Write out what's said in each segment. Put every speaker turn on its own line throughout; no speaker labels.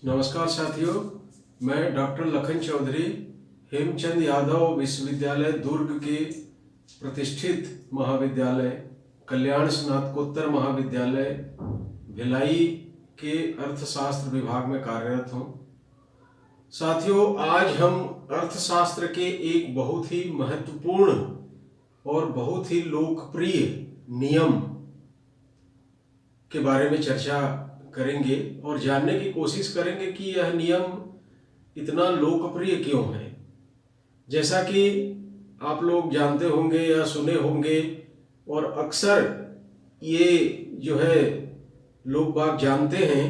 नमस्कार साथियों, मैं डॉक्टर लखन चौधरी हेमचंद यादव विश्वविद्यालय दुर्ग के प्रतिष्ठित महाविद्यालय कल्याण स्नातकोत्तर महाविद्यालय भिलाई के अर्थशास्त्र विभाग में कार्यरत हूँ। साथियों, आज हम अर्थशास्त्र के एक बहुत ही महत्वपूर्ण और बहुत ही लोकप्रिय नियम के बारे में चर्चा करेंगे और जानने की कोशिश करेंगे कि यह नियम इतना लोकप्रिय क्यों है। जैसा कि आप लोग जानते होंगे या सुने होंगे और अक्सर ये जो है लोग बाग जानते हैं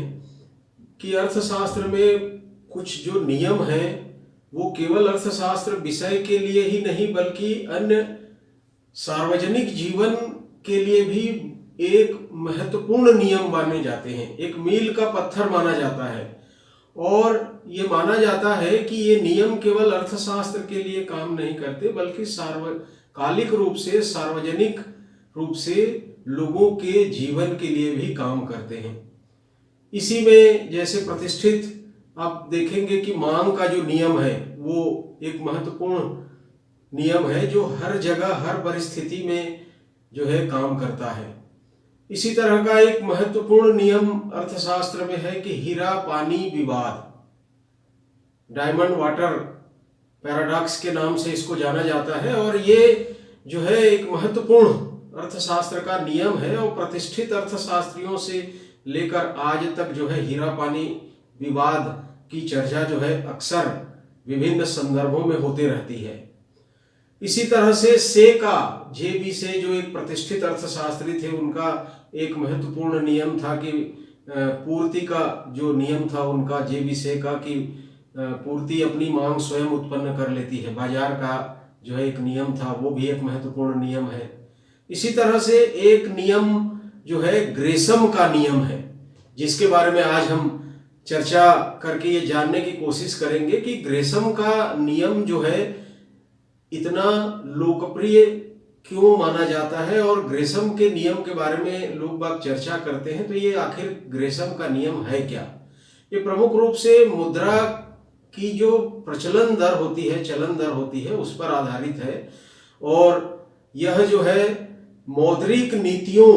कि अर्थशास्त्र में कुछ जो नियम हैं वो केवल अर्थशास्त्र विषय के लिए ही नहीं बल्कि अन्य सार्वजनिक जीवन के लिए भी एक महत्वपूर्ण नियम माने जाते हैं, एक मील का पत्थर माना जाता है। और ये माना जाता है कि ये नियम केवल अर्थशास्त्र के लिए काम नहीं करते बल्कि सार्वकालिक रूप से, सार्वजनिक रूप से लोगों के जीवन के लिए भी काम करते हैं। इसी में जैसे प्रतिष्ठित आप देखेंगे कि मांग का जो नियम है वो एक महत्वपूर्ण नियम है जो हर जगह हर परिस्थिति में जो है काम करता है। इसी तरह का एक महत्वपूर्ण नियम अर्थशास्त्र में है कि हीरा पानी विवाद, डायमंड वाटर पैराडॉक्स के नाम से इसको जाना जाता है। और ये जो है एक महत्वपूर्ण अर्थशास्त्र का नियम है और प्रतिष्ठित अर्थशास्त्रियों से लेकर आज तक जो है हीरा पानी विवाद की चर्चा जो है अक्सर विभिन्न संदर्भों में होती रहती है। इसी तरह से जे.बी. से जो एक प्रतिष्ठित अर्थशास्त्री थे, उनका एक महत्वपूर्ण नियम था कि पूर्ति का जो नियम था उनका, जे.बी. से का कि पूर्ति अपनी मांग स्वयं उत्पन्न कर लेती है, बाजार का जो है एक नियम था, वो भी एक महत्वपूर्ण नियम है। इसी तरह से एक नियम जो है ग्रेसम का नियम है, जिसके बारे में आज हम चर्चा करके ये जानने की कोशिश करेंगे कि ग्रेसम का नियम जो है इतना लोकप्रिय क्यों माना जाता है और ग्रेसम के नियम के बारे में लोग बाग चर्चा करते हैं। तो ये आखिर ग्रेसम का नियम है क्या? ये प्रमुख रूप से मुद्रा की जो प्रचलन दर होती है, चलन दर होती है, उस पर आधारित है। और यह जो है मौद्रिक नीतियों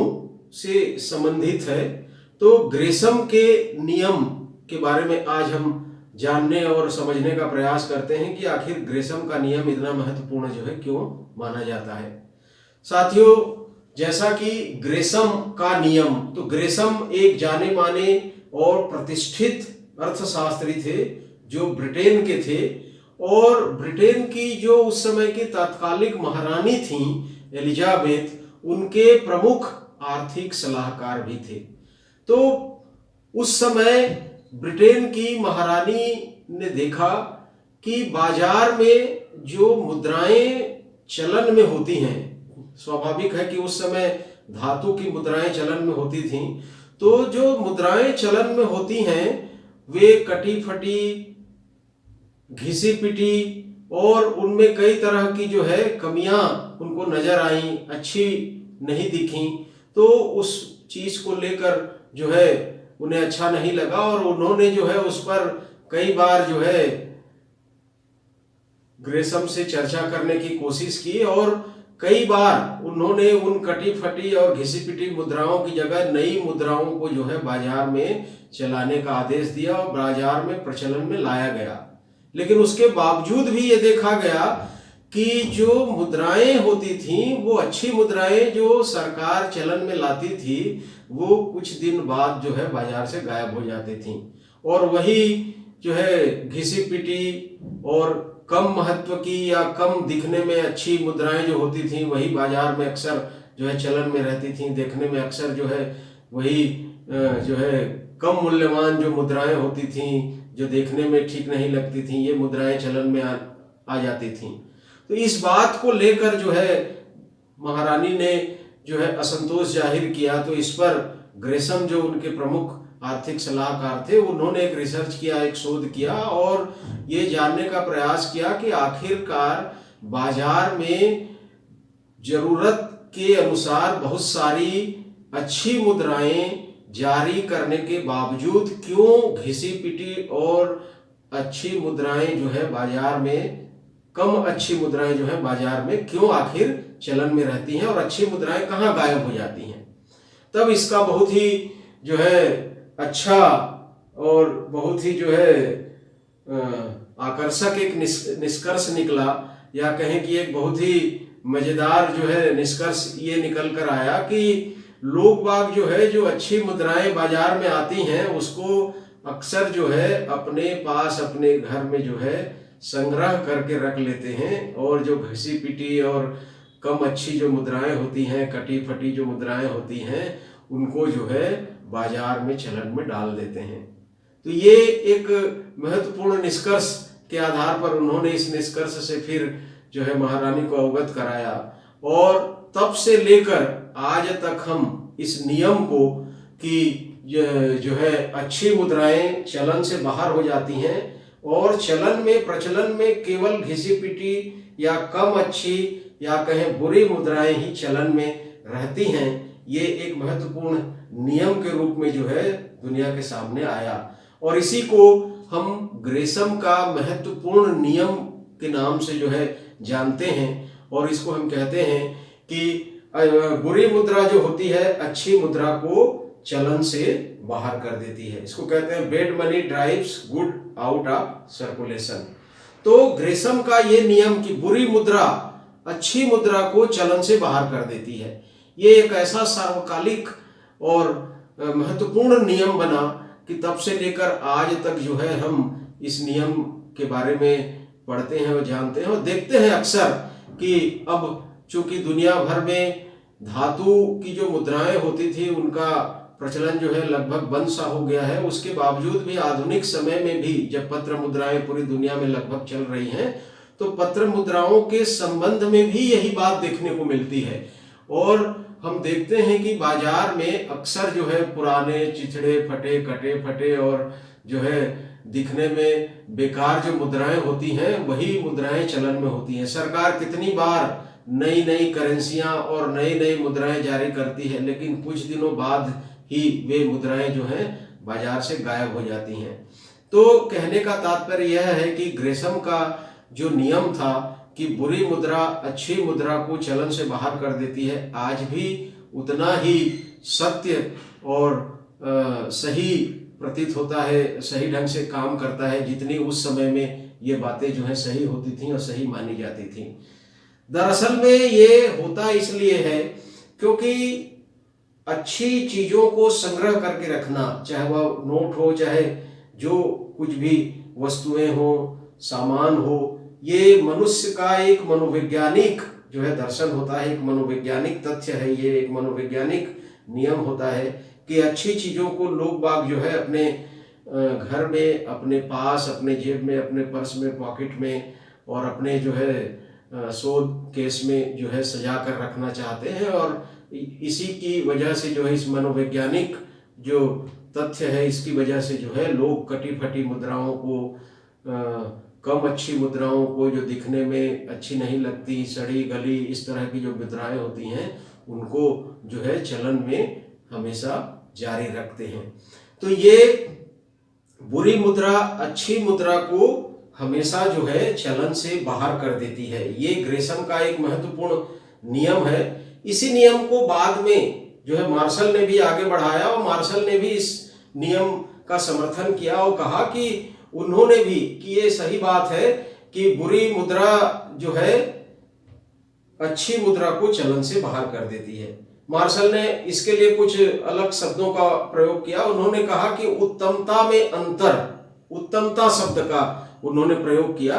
से संबंधित है। तो ग्रेसम के नियम के बारे में आज हम जानने और समझने का प्रयास करते हैं कि आखिर ग्रेसम का नियम इतना महत्वपूर्ण जो है क्यों माना जाता है। साथियों, जैसा कि ग्रेसम का नियम, तो ग्रेसम एक जाने माने और प्रतिष्ठित अर्थशास्त्री थे जो ब्रिटेन के थे और ब्रिटेन की जो उस समय की तात्कालिक महारानी थी एलिजाबेथ, उनके प्रमुख आर्थिक सलाहकार भी थे। तो उस समय ब्रिटेन की महारानी ने देखा कि बाजार में जो मुद्राएं चलन में होती हैं, स्वाभाविक है कि उस समय धातु की मुद्राएं चलन में होती थीं, तो जो मुद्राएं चलन में होती हैं वे कटी फटी, घिसी पिटी और उनमें कई तरह की जो है कमियां उनको नजर आई, अच्छी नहीं दिखी। तो उस चीज को लेकर जो है उन्हें अच्छा नहीं लगा और उन्होंने जो है उस पर कई बार जो है ग्रेसम से चर्चा करने की कोशिश की और कई बार उन्होंने उन कटी फटी और घिसी पिटी मुद्राओं की जगह नई मुद्राओं को जो है बाजार में चलाने का आदेश दिया और बाजार में प्रचलन में लाया गया। लेकिन उसके बावजूद भी ये देखा गया कि जो मुद्राएं होती थीं वो अच्छी मुद्राएं जो सरकार चलन में लाती थी वो कुछ दिन बाद जो है बाजार से गायब हो जाती थीं और वही जो है घिसी पिटी और कम महत्व की या कम दिखने में अच्छी मुद्राएं जो होती थीं वही बाजार में अक्सर जो है चलन में रहती थीं। देखने में अक्सर जो है वही जो है कम मूल्यवान जो मुद्राएं होती थीं जो देखने में ठीक नहीं लगती थीं, ये मुद्राएं चलन में आ जाती थीं। तो इस बात को लेकर जो है महारानी ने जो है असंतोष जाहिर किया। तो इस पर ग्रेसम जो उनके प्रमुख आर्थिक सलाहकार थे, उन्होंने एक रिसर्च किया, एक शोध किया और ये जानने का प्रयास किया कि आखिरकार बाजार में जरूरत के अनुसार बहुत सारी अच्छी मुद्राएं जारी करने के बावजूद क्यों घिसी पिटी और अच्छी मुद्राएं जो है बाजार में, कम अच्छी मुद्राएं जो है बाजार में क्यों आखिर चलन में रहती हैं और अच्छी मुद्राएं कहाँ गायब हो जाती हैं। तब इसका बहुत ही जो है अच्छा और बहुत ही जो है आकर्षक एक निष्कर्ष निकला, या कहें कि एक बहुत ही मजेदार जो है निष्कर्ष ये निकल कर आया कि लोग बाग जो है जो अच्छी मुद्राएं बाजार में आती हैं उसको अक्सर जो है अपने पास अपने घर में जो है संग्रह करके रख लेते हैं, और जो घसी पिटी और कम अच्छी जो मुद्राएं होती हैं, कटी फटी जो मुद्राएं होती हैं, उनको जो है बाजार में चलन में डाल देते हैं। तो ये एक महत्वपूर्ण निष्कर्ष के आधार पर उन्होंने इस निष्कर्ष से फिर जो है महारानी को अवगत कराया, और तब से लेकर आज तक हम इस नियम को कि जो है अच्छी मुद्राएं चलन से बाहर हो जाती हैं और चलन में प्रचलन में केवल घिसी पिटी या कम अच्छी या कहें बुरी मुद्राएं ही चलन में रहती हैं, ये एक महत्वपूर्ण नियम के रूप में जो है दुनिया के सामने आया। और इसी को हम ग्रेसम का महत्वपूर्ण नियम के नाम से जो है जानते हैं, और इसको हम कहते हैं कि बुरी मुद्रा जो होती है अच्छी मुद्रा को चलन से बाहर कर देती है। इसको कहते हैं bed money drives good out of circulation. तो ग्रेसम का ये नियम कि बुरी मुद्रा अच्छी मुद्रा को चलन से बाहर कर देती है, ये एक ऐसा सार्वकालिक और महत्वपूर्ण नियम बना कि तब से लेकर आज तक जो है हम इस नियम के बारे में पढ़ते हैं और जानते हैं और देखते हैं अक्सर कि अब चूंकि दुनिया भर में धातु की जो मुद्राएं होती थी उनका प्रचलन जो है लगभग बंद सा हो गया है, उसके बावजूद भी आधुनिक समय में भी जब पत्र मुद्राएं पूरी दुनिया में लगभग चल रही हैं तो पत्र मुद्राओं के संबंध में भी यही बात देखने को मिलती है। और हम देखते हैं कि बाजार में अक्सर जो है पुराने चिथड़े फटे कटे फटे और जो है दिखने में बेकार जो मुद्राएं होती हैं वही मुद्राएं चलन में होती हैं। सरकार कितनी बार नई नई करेंसियां और नई नई मुद्राएं जारी करती है, लेकिन कुछ दिनों बाद ही वे मुद्राएं जो हैं बाजार से गायब हो जाती हैं। तो कहने का तात्पर्य यह है कि ग्रेसम का जो नियम था कि बुरी मुद्रा अच्छी मुद्रा को चलन से बाहर कर देती है, आज भी उतना ही सत्य और सही प्रतीत होता है, सही ढंग से काम करता है जितनी उस समय में ये बातें जो है सही होती थी और सही मानी जाती थी। दरअसल में ये होता इसलिए है क्योंकि अच्छी चीजों को संग्रह करके रखना, चाहे वह नोट हो चाहे जो कुछ भी वस्तुएं हो सामान हो, ये मनुष्य का एक मनोवैज्ञानिक जो है दर्शन होता है, एक मनोवैज्ञानिक तथ्य है, ये एक मनोवैज्ञानिक नियम होता है कि अच्छी चीजों को लोग बाग जो है अपने घर में, अपने पास, अपने जेब में, अपने पर्स में, पॉकेट में और अपने जो है शोध केस में जो है सजा कर रखना चाहते हैं। और इसी की वजह से जो है इस मनोवैज्ञानिक जो तथ्य है इसकी वजह से जो है लोग कटी फटी मुद्राओं को, कम अच्छी मुद्राओं को जो दिखने में अच्छी नहीं लगती, सड़ी गली इस तरह की जो मुद्राएं होती हैं उनको जो है चलन में हमेशा जारी रखते हैं। तो ये बुरी मुद्रा अच्छी मुद्रा को हमेशा जो है चलन से बाहर कर देती है, ये ग्रेसम का एक महत्वपूर्ण नियम है। इसी नियम को बाद में जो है मार्शल ने भी आगे बढ़ाया और मार्शल ने भी इस नियम का समर्थन किया और कहा कि उन्होंने भी कि ये सही बात है कि बुरी मुद्रा जो है अच्छी मुद्रा को चलन से बाहर कर देती है। मार्शल ने इसके लिए कुछ अलग शब्दों का प्रयोग किया। उन्होंने कहा कि उत्तमता में अंतर, उत्तमता शब्द का उन्होंने प्रयोग किया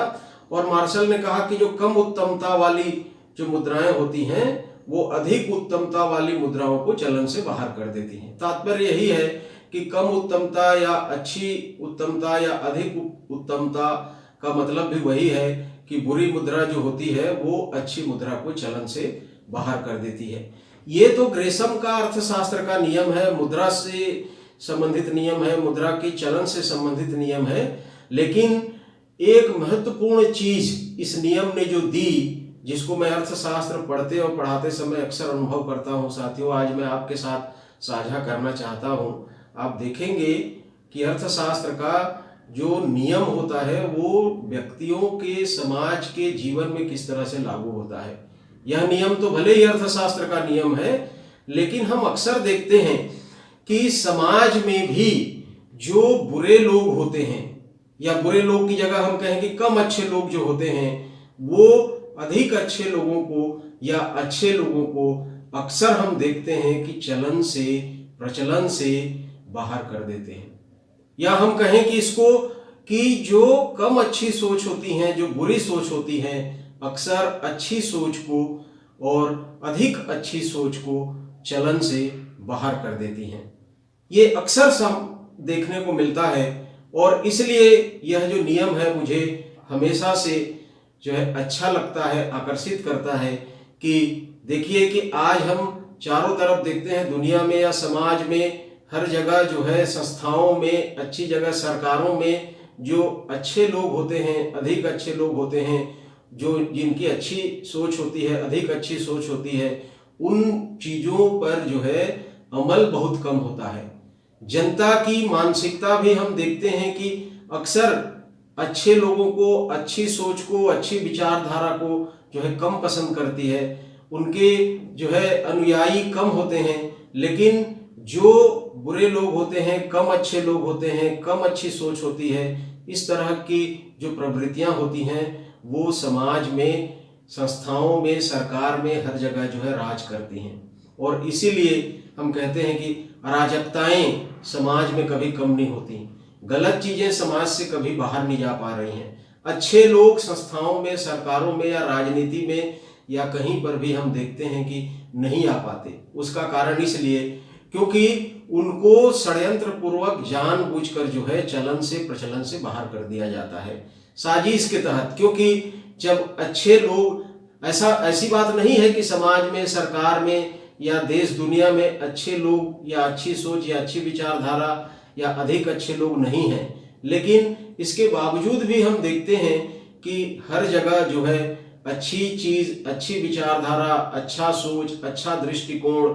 और मार्शल ने कहा कि जो कम उत्तमता वाली जो मुद्राएं होती हैं वो अधिक उत्तमता वाली मुद्राओं को चलन से बाहर कर देती हैं। तात्पर्य यही है कि कम उत्तमता या अच्छी उत्तमता या अधिक उत्तमता का मतलब भी वही है कि बुरी मुद्रा जो होती है वो अच्छी मुद्रा को चलन से बाहर कर देती है। ये तो ग्रेसम का अर्थशास्त्र का नियम है, मुद्रा से संबंधित नियम है, मुद्रा की चलन से संबंधित नियम है। लेकिन एक महत्वपूर्ण चीज इस नियम ने जो दी जिसको मैं अर्थशास्त्र पढ़ते और पढ़ाते समय अक्सर अनुभव करता हूँ साथियों, आज मैं आपके साथ साझा करना चाहता हूँ। आप देखेंगे कि अर्थशास्त्र का जो नियम होता है वो व्यक्तियों के, समाज के जीवन में किस तरह से लागू होता है। यह नियम तो भले ही अर्थशास्त्र का नियम है, लेकिन हम अक्सर देखते हैं कि समाज में भी जो बुरे लोग होते हैं, या बुरे लोग की जगह हम कहें कि कम अच्छे लोग जो होते हैं, वो अधिक अच्छे लोगों को या अच्छे लोगों को अक्सर हम देखते हैं कि चलन से, प्रचलन से बाहर कर देते हैं। या हम कहें कि इसको कि जो कम अच्छी सोच होती हैं, जो बुरी सोच होती हैं, अक्सर अच्छी सोच को और अधिक अच्छी सोच को चलन से बाहर कर देती हैं। ये अक्सर देखने को मिलता है और इसलिए यह जो नियम है मुझे हमेशा से जो है अच्छा लगता है, आकर्षित करता है कि देखिए कि आज हम चारों तरफ देखते हैं दुनिया में या समाज में, हर जगह जो है संस्थाओं में, अच्छी जगह सरकारों में जो अच्छे लोग होते हैं, अधिक अच्छे लोग होते हैं, जो जिनकी अच्छी सोच होती है, अधिक अच्छी सोच होती है, उन चीज़ों पर जो है अमल बहुत कम होता है। जनता की मानसिकता भी हम देखते हैं कि अक्सर अच्छे लोगों को, अच्छी सोच को, अच्छी विचारधारा को जो है कम पसंद करती है। उनके जो है अनुयायी कम होते हैं, लेकिन जो बुरे लोग होते हैं, कम अच्छे लोग होते हैं, कम अच्छी सोच होती है, इस तरह की जो प्रवृत्तियां होती हैं वो समाज में, संस्थाओं में, सरकार में, हर जगह जो है राज करती हैं। और इसीलिए हम कहते हैं कि अराजकताएं समाज में कभी कम नहीं होती, गलत चीजें समाज से कभी बाहर नहीं जा पा रही हैं। अच्छे लोग संस्थाओं में, सरकारों में या राजनीति में या कहीं पर भी हम देखते हैं कि नहीं आ पाते। उसका कारण इसलिए क्योंकि उनको षड्यंत्र पूर्वक जानबूझकर जो है चलन से, प्रचलन से बाहर कर दिया जाता है, साजिश के तहत। क्योंकि जब अच्छे लोग, ऐसी बात नहीं है कि समाज में, सरकार में या देश दुनिया में अच्छे लोग या अच्छी सोच या अच्छी विचारधारा या अधिक अच्छे लोग नहीं हैं, लेकिन इसके बावजूद भी हम देखते हैं कि हर जगह जो है अच्छी चीज, अच्छी विचारधारा, अच्छा सोच, अच्छा दृष्टिकोण,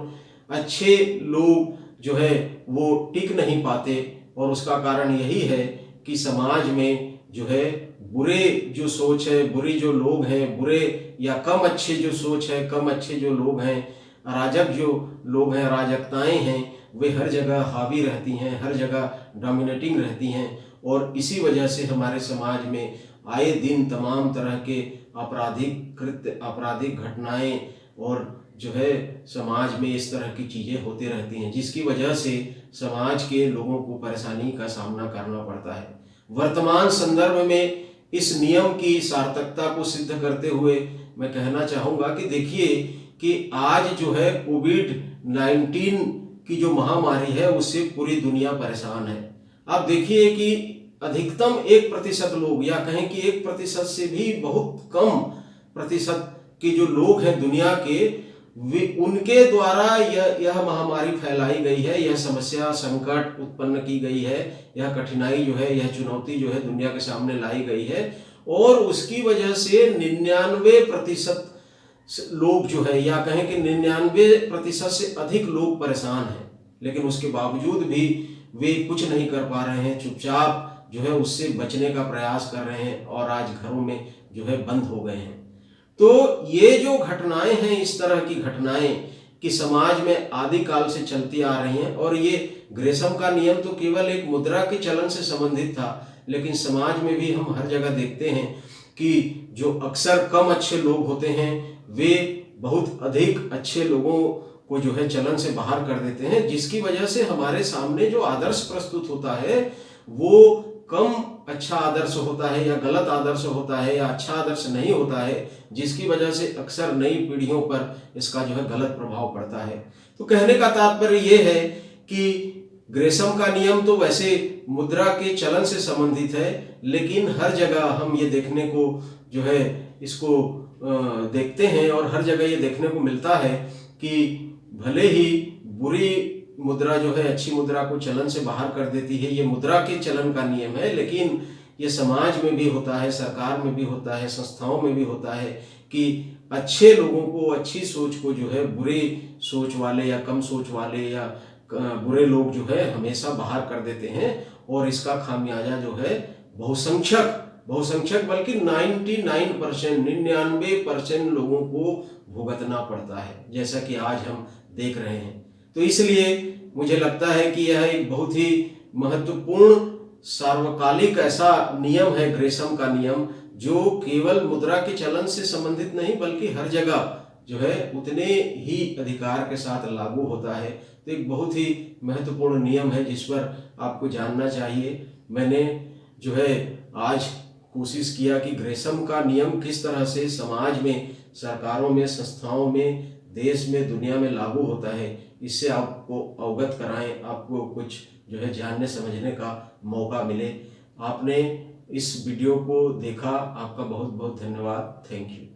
अच्छे लोग जो है वो टिक नहीं पाते। और उसका कारण यही है कि समाज में जो है बुरे जो सोच है, बुरी जो लोग हैं, बुरे या कम अच्छे जो सोच है, कम अच्छे जो लोग हैं, अराजक जो लोग हैं, अराजकताएं हैं, वे हर जगह हावी रहती हैं, हर जगह डोमिनेटिंग रहती हैं। और इसी वजह से हमारे समाज में आए दिन तमाम तरह के आपराधिक कृत्य, आपराधिक घटनाएं और जो है समाज में इस तरह की चीज़ें होती रहती हैं, जिसकी वजह से समाज के लोगों को परेशानी का सामना करना पड़ता है। वर्तमान संदर्भ में इस नियम की सार्थकता को सिद्ध करते हुए मैं कहना चाहूँगा कि देखिए कि आज जो है कोविड-19 की जो महामारी है उससे पूरी दुनिया परेशान है। आप देखिए कि अधिकतम 1% लोग, या कहें कि 1% से भी बहुत कम प्रतिशत के जो लोग हैं दुनिया के, उनके द्वारा यह महामारी फैलाई गई है, यह समस्या, संकट उत्पन्न की गई है, यह कठिनाई जो है, यह चुनौती जो है दुनिया के सामने लाई गई है। और उसकी वजह से 99% लोग जो है, या कहें कि 99% से अधिक लोग परेशान हैं, लेकिन उसके बावजूद भी वे कुछ नहीं कर पा रहे हैं, चुपचाप जो है उससे बचने का प्रयास कर रहे हैं और आज घरों में जो है बंद हो गए हैं। तो ये जो घटनाएं हैं, इस तरह की घटनाएं कि समाज में आदिकाल से चलती आ रही हैं। और ये ग्रेसम का नियम तो केवल एक मुद्रा के चलन से संबंधित था, लेकिन समाज में भी हम हर जगह देखते हैं कि जो अक्सर कम अच्छे लोग होते हैं वे बहुत अधिक अच्छे लोगों को जो है चलन से बाहर कर देते हैं, जिसकी वजह से हमारे सामने जो आदर्श प्रस्तुत होता है वो कम अच्छा आदर्श होता है, या गलत आदर्श होता है, या अच्छा आदर्श नहीं होता है, जिसकी वजह से अक्सर नई पीढ़ियों पर इसका जो है गलत प्रभाव पड़ता है। तो कहने का तात्पर्य ये है कि ग्रेसम का नियम तो वैसे मुद्रा के चलन से संबंधित है, लेकिन हर जगह हम ये देखने को जो है इसको देखते हैं और हर जगह ये देखने को मिलता है कि भले ही बुरी मुद्रा जो है अच्छी मुद्रा को चलन से बाहर कर देती है, ये मुद्रा के चलन का नियम है, लेकिन ये समाज में भी होता है, सरकार में भी होता है, संस्थाओं में भी होता है कि अच्छे लोगों को, अच्छी सोच को जो है बुरे सोच वाले या कम सोच वाले या बुरे लोग जो है हमेशा बाहर कर देते हैं, और इसका खामियाजा जो है बहुसंख्यक बल्कि 99%, 99% लोगों को भुगतना पड़ता है, जैसा कि आज हम देख रहे हैं। तो इसलिए मुझे लगता है कि यह एक बहुत ही महत्वपूर्ण सार्वकालिक ऐसा नियम है, ग्रेसम का नियम, जो केवल मुद्रा के चलन से संबंधित नहीं बल्कि हर जगह जो है उतने ही अधिकार के साथ लागू होता है। तो एक बहुत ही महत्वपूर्ण नियम है जिस पर आपको जानना चाहिए। मैंने जो है आज कोशिश किया कि ग्रेसम का नियम किस तरह से समाज में, सरकारों में, संस्थाओं में, देश में, दुनिया में लागू होता है, इससे आपको अवगत कराएं, आपको कुछ जो है जानने समझने का मौका मिले। आपने इस वीडियो को देखा, आपका बहुत बहुत धन्यवाद। Thank you.